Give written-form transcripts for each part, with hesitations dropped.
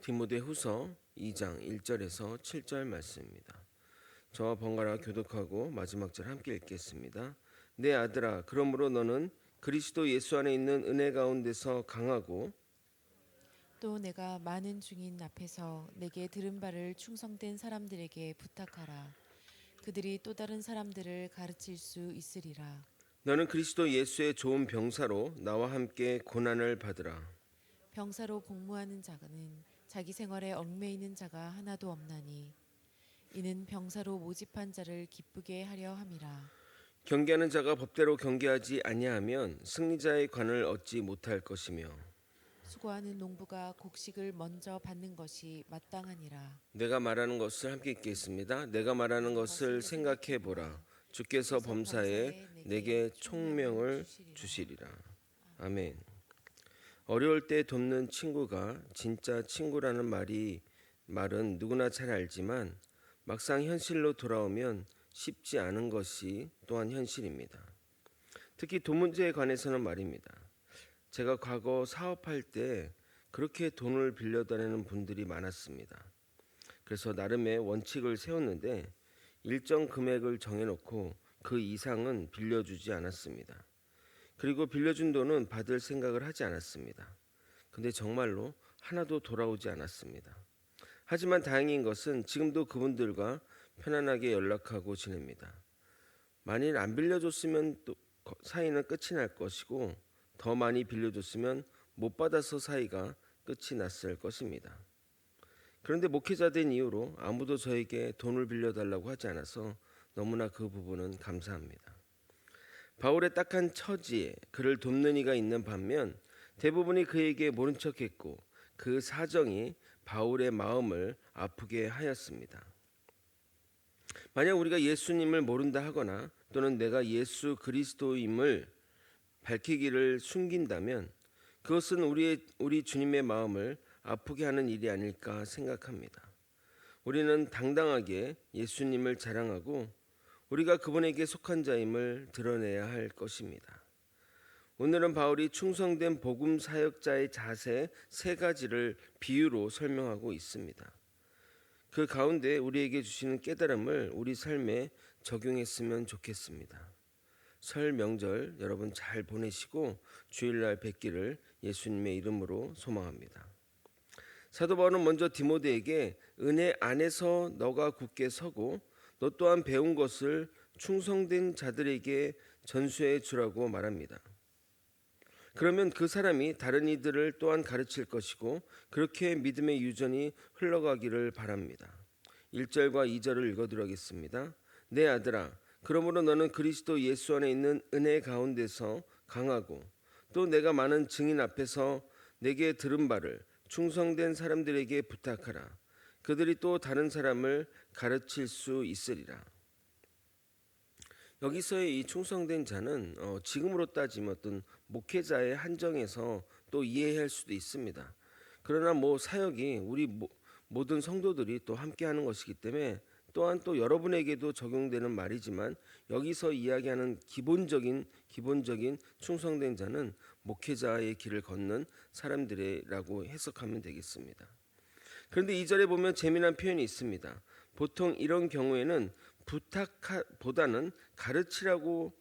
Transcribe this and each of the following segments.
디모데후서 2장 1절에서 7절 말씀입니다. 저와 번갈아 교독하고 마지막 절 함께 읽겠습니다. 내 아들아, 그러므로 너는 그리스도 예수 안에 있는 은혜 가운데서 강하고 또 내가 많은 증인 앞에서 내게 들은 바를 충성된 사람들에게 부탁하라. 그들이 또 다른 사람들을 가르칠 수 있으리라. 너는 그리스도 예수의 좋은 병사로 나와 함께 고난을 받으라. 병사로 복무하는 자는 자기 생활에 얽매이는 자가 하나도 없나니 이는 병사로 모집한 자를 기쁘게 하려 함이라. 경계하는 자가 법대로 경계하지 아니하면 승리자의 관을 얻지 못할 것이며 수고하는 농부가 곡식을 먼저 받는 것이 마땅하니라. 내가 말하는 것을 함께 읽겠습니다. 내가 말하는 것을 생각해 보라. 주께서 주께서 범사에 범사에 내게 내게 총명을 총명을 주시리라. 주시리라. 아멘. 어려울 때 돕는 친구가 진짜 친구라는 말은 누구나 잘 알지만 막상 현실로 돌아오면 쉽지 않은 것이 또한 현실입니다. 특히 돈 문제에 관해서는 말입니다. 제가 과거 사업할 때 그렇게 돈을 빌려다니는 분들이 많았습니다. 그래서 나름의 원칙을 세웠는데 일정 금액을 정해놓고 그 이상은 빌려주지 않았습니다. 그리고 빌려준 돈은 받을 생각을 하지 않았습니다. 근데 정말로 하나도 돌아오지 않았습니다. 하지만 다행인 것은 지금도 그분들과 편안하게 연락하고 지냅니다. 만일 안 빌려줬으면 또 사이는 끝이 날 것이고 더 많이 빌려줬으면 못 받아서 사이가 끝이 났을 것입니다. 그런데 목회자 된 이후로 아무도 저에게 돈을 빌려달라고 하지 않아서 너무나 그 부분은 감사합니다. 바울의 딱한 처지에 그를 돕는 이가 있는 반면 대부분이 그에게 모른 척했고 그 사정이 바울의 마음을 아프게 하였습니다. 만약 우리가 예수님을 모른다 하거나 또는 내가 예수 그리스도임을 밝히기를 숨긴다면 그것은 우리 주님의 마음을 아프게 하는 일이 아닐까 생각합니다. 우리는 당당하게 예수님을 자랑하고 우리가 그분에게 속한 자임을 드러내야 할 것입니다. 오늘은 바울이 충성된 복음 사역자의 자세 세 가지를 비유로 설명하고 있습니다. 그 가운데 우리에게 주시는 깨달음을 우리 삶에 적용했으면 좋겠습니다. 설 명절 여러분 잘 보내시고 주일날 뵙기를 예수님의 이름으로 소망합니다. 사도 바울은 먼저 디모데에게 은혜 안에서 너가 굳게 서고 너 또한 배운 것을 충성된 자들에게 전수해 주라고 말합니다. 그러면 그 사람이 다른 이들을 또한 가르칠 것이고 그렇게 믿음의 유전이 흘러가기를 바랍니다. 1절과 2절을 읽어드리겠습니다. 내 아들아, 그러므로 너는 그리스도 예수 안에 있는 은혜 가운데서 강하고 또 내가 많은 증인 앞에서 내게 들은 바를 충성된 사람들에게 부탁하라. 그들이 또 다른 사람을 가르칠 수 있으리라. 여기서의 이 충성된 자는 지금으로 따지면 어떤 목회자의 한정에서 또 이해할 수도 있습니다. 그러나 사역이 우리 모든 성도들이 또 함께하는 것이기 때문에 또한 또 여러분에게도 적용되는 말이지만 여기서 이야기하는 기본적인 충성된 자는 목회자의 길을 걷는 사람들이라고 해석하면 되겠습니다. 그런데 2절에 보면 재미난 표현이 있습니다. 보통 이런 경우에는 부탁보다는 가르치라거나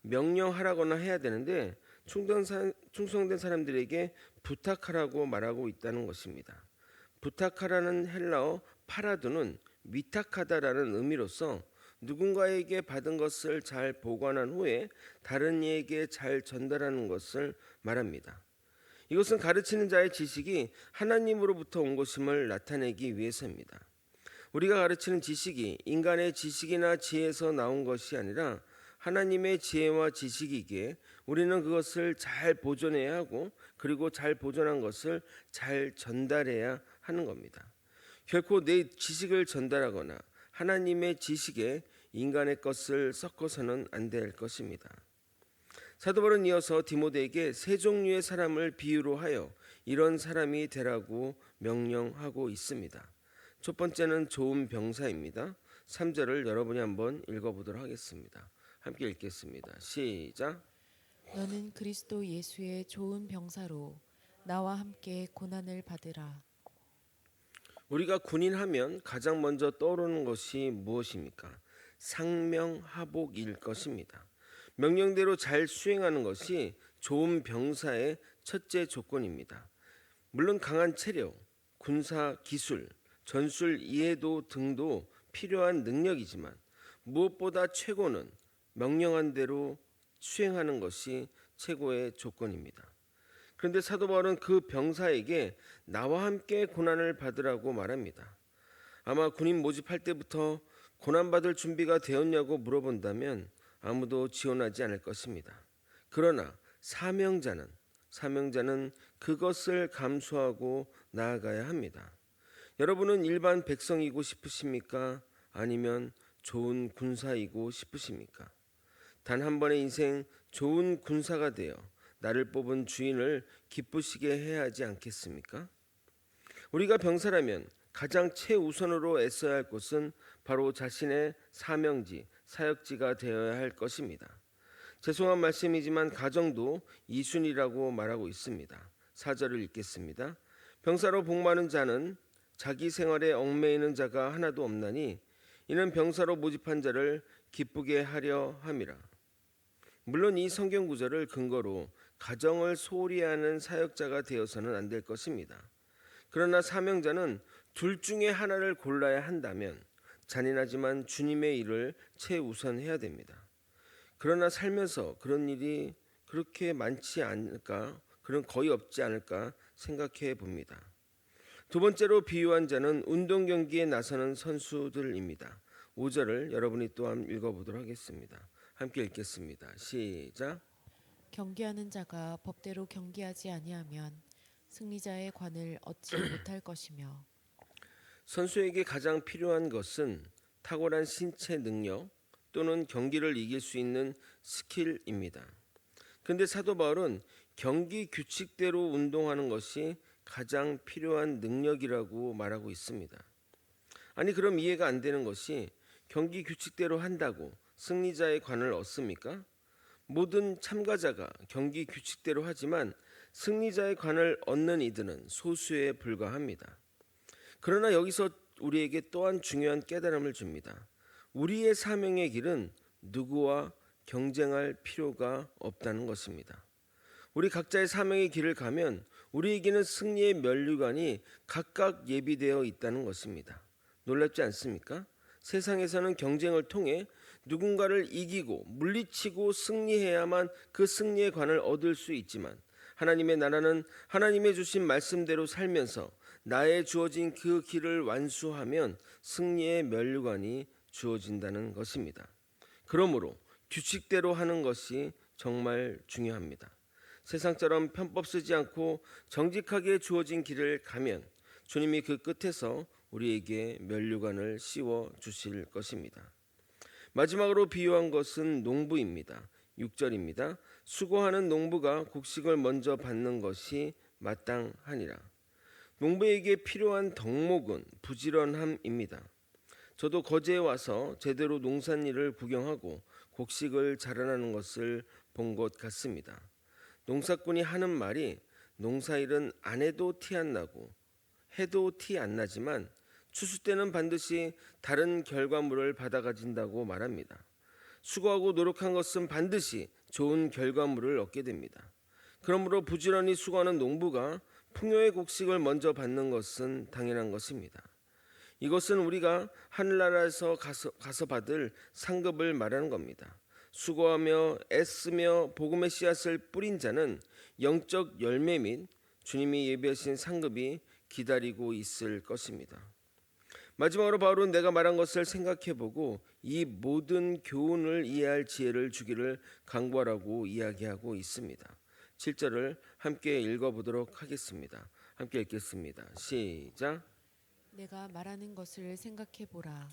명령하라거나 해야 되는데 충성된 사람들에게 부탁하라고 말하고 있다는 것입니다. 부탁하라는 헬라어 파라도는 위탁하다라는 의미로서 누군가에게 받은 것을 잘 보관한 후에 다른 이에게 잘 전달하는 것을 말합니다. 이것은 가르치는 자의 지식이 하나님으로부터 온 것임을 나타내기 위해서입니다. 우리가 가르치는 지식이 인간의 지식이나 지혜에서 나온 것이 아니라 하나님의 지혜와 지식이기에 우리는 그것을 잘 보존해야 하고 그리고 잘 보존한 것을 잘 전달해야 하는 겁니다. 결코 내 지식을 전달하거나 하나님의 지식에 인간의 것을 섞어서는 안 될 것입니다. 사도 바울은 이어서 디모데에게 세 종류의 사람을 비유로 하여 이런 사람이 되라고 명령하고 있습니다. 첫 번째는 좋은 병사입니다. 3절을 여러분이 한번 읽어보도록 하겠습니다. 함께 읽겠습니다. 시작. 너는 그리스도 예수의 좋은 병사로 나와 함께 고난을 받으라. 우리가 군인하면 가장 먼저 떠오르는 것이 무엇입니까? 상명하복일 것입니다. 명령대로 잘 수행하는 것이 좋은 병사의 첫째 조건입니다. 물론 강한 체력, 군사 기술, 전술 이해도 등도 필요한 능력이지만 무엇보다 최고는 명령한 대로 수행하는 것이 최고의 조건입니다. 그런데 사도 바울은 그 병사에게 나와 함께 고난을 받으라고 말합니다. 아마 군인 모집할 때부터 고난받을 준비가 되었냐고 물어본다면 아무도 지원하지 않을 것입니다. 그러나 사명자는 그것을 감수하고 나아가야 합니다. 여러분은 일반 백성이고 싶으십니까? 아니면 좋은 군사이고 싶으십니까? 단 한 번의 인생 좋은 군사가 되어 나를 뽑은 주인을 기쁘시게 해야 하지 않겠습니까? 우리가 병사라면 가장 최우선으로 애써야 할 것은 바로 자신의 사명지, 사역지가 되어야 할 것입니다. 죄송한 말씀이지만 가정도 이순이라고 말하고 있습니다. 4절을 읽겠습니다. 병사로 복마는 자는 자기 생활에 얽매이는 자가 하나도 없나니 이는 병사로 모집한 자를 기쁘게 하려 함이라. 물론 이 성경 구절을 근거로 가정을 소홀히 하는 사역자가 되어서는 안 될 것입니다. 그러나 사명자는 둘 중에 하나를 골라야 한다면 잔인하지만 주님의 일을 최우선해야 됩니다. 그러나 살면서 그런 일이 그렇게 많지 않을까, 그런 거의 없지 않을까 생각해 봅니다. 두 번째로 비유한 자는 운동 경기에 나서는 선수들입니다. 5절을 여러분이 또한 읽어보도록 하겠습니다. 함께 읽겠습니다. 시작. 경기하는 자가 법대로 경기하지 아니하면 승리자의 관을 얻지 못할 것이며 선수에게 가장 필요한 것은 탁월한 신체 능력 또는 경기를 이길 수 있는 스킬입니다. 그런데 사도 바울은 경기 규칙대로 운동하는 것이 가장 필요한 능력이라고 말하고 있습니다. 아니 그럼 이해가 안 되는 것이 경기 규칙대로 한다고 승리자의 관을 얻습니까? 모든 참가자가 경기 규칙대로 하지만 승리자의 관을 얻는 이들은 소수에 불과합니다. 그러나 여기서 우리에게 또한 중요한 깨달음을 줍니다. 우리의 사명의 길은 누구와 경쟁할 필요가 없다는 것입니다. 우리 각자의 사명의 길을 가면 우리에게는 승리의 면류관이 각각 예비되어 있다는 것입니다. 놀랍지 않습니까? 세상에서는 경쟁을 통해 누군가를 이기고 물리치고 승리해야만 그 승리의 관을 얻을 수 있지만 하나님의 나라는 하나님의 주신 말씀대로 살면서 나의 주어진 그 길을 완수하면 승리의 면류관이 주어진다는 것입니다. 그러므로 규칙대로 하는 것이 정말 중요합니다. 세상처럼 편법 쓰지 않고 정직하게 주어진 길을 가면 주님이 그 끝에서 우리에게 면류관을 씌워 주실 것입니다. 마지막으로 비유한 것은 농부입니다. 6절입니다. 수고하는 농부가 곡식을 먼저 받는 것이 마땅하니라. 농부에게 필요한 덕목은 부지런함입니다. 저도 거제에 와서 제대로 농산일을 구경하고 곡식을 자라나는 것을 본 것 같습니다. 농사꾼이 하는 말이 농사일은 안 해도 티 안 나고 해도 티 안 나지만 추수 때는 반드시 다른 결과물을 받아가진다고 말합니다. 수고하고 노력한 것은 반드시 좋은 결과물을 얻게 됩니다. 그러므로 부지런히 수고하는 농부가 풍요의 곡식을 먼저 받는 것은 당연한 것입니다. 이것은 우리가 하늘나라에서 가서 받을 상급을 말하는 겁니다. 수고하며 애쓰며 복음의 씨앗을 뿌린 자는 영적 열매 및 주님이 예비하신 상급이 기다리고 있을 것입니다. 마지막으로 바울은 내가 말한 것을 생각해보고 이 모든 교훈을 이해할 지혜를 주기를 간구하라고 이야기하고 있습니다. 7절을 함께 읽어보도록 하겠습니다. 함께 읽겠습니다. 시작. 내가 말하는 것을 생각해 보라.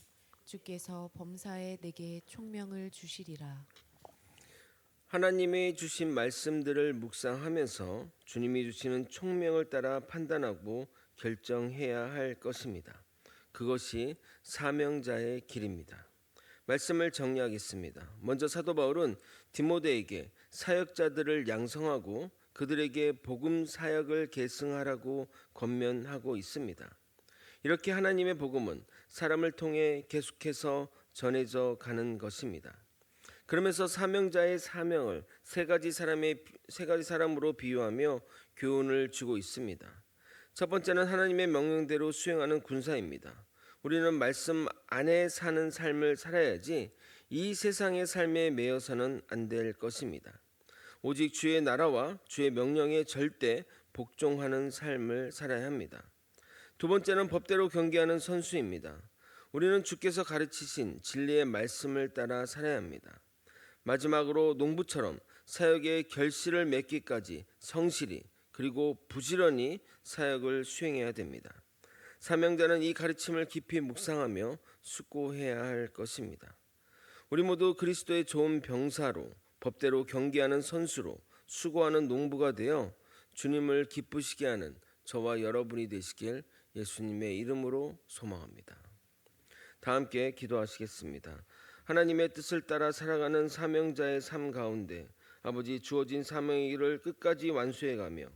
주께서 범사에 내게 총명을 주시리라. 하나님이 주신 말씀들을 묵상하면서 주님이 주시는 총명을 따라 판단하고 결정해야 할 것입니다. 그것이 사명자의 길입니다. 말씀을 정리하겠습니다. 먼저 사도 바울은 디모데에게 사역자들을 양성하고 그들에게 복음 사역을 계승하라고 권면하고 있습니다. 이렇게 하나님의 복음은 사람을 통해 계속해서 전해져 가는 것입니다. 그러면서 사명자의 사명을 세 가지 사람으로 비유하며 교훈을 주고 있습니다. 첫 번째는 하나님의 명령대로 수행하는 군사입니다. 우리는 말씀 안에 사는 삶을 살아야지 이 세상의 삶에 매여서는 안 될 것입니다. 오직 주의 나라와 주의 명령에 절대 복종하는 삶을 살아야 합니다. 두 번째는 법대로 경계하는 선수입니다. 우리는 주께서 가르치신 진리의 말씀을 따라 살아야 합니다. 마지막으로 농부처럼 사역의 결실을 맺기까지 성실히 그리고 부지런히 사역을 수행해야 됩니다. 사명자는 이 가르침을 깊이 묵상하며 숙고해야 할 것입니다. 우리 모두 그리스도의 좋은 병사로 법대로 경계하는 선수로 수고하는 농부가 되어 주님을 기쁘시게 하는 저와 여러분이 되시길 예수님의 이름으로 소망합니다. 다 함께 기도하시겠습니다. 하나님의 뜻을 따라 살아가는 사명자의 삶 가운데 아버지 주어진 사명의 일을 끝까지 완수해가며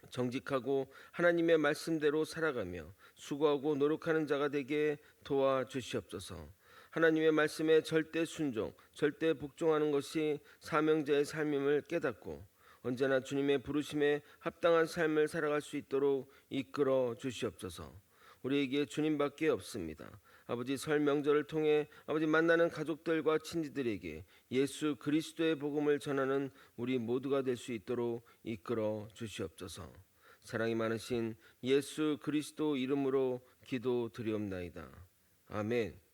정직하고 하나님의 말씀대로 살아가며 수고하고 노력하는 자가 되게 도와주시옵소서. 하나님의 말씀에 절대 순종, 절대 복종하는 것이 사명자의 삶임을 깨닫고 언제나 주님의 부르심에 합당한 삶을 살아갈 수 있도록 이끌어 주시옵소서. 우리에게 주님밖에 없습니다. 아버지 설 명절을 통해 아버지 만나는 가족들과 친지들에게 예수 그리스도의 복음을 전하는 우리 모두가 될 수 있도록 이끌어 주시옵소서. 사랑이 많으신 예수 그리스도 이름으로 기도드리옵나이다. 아멘.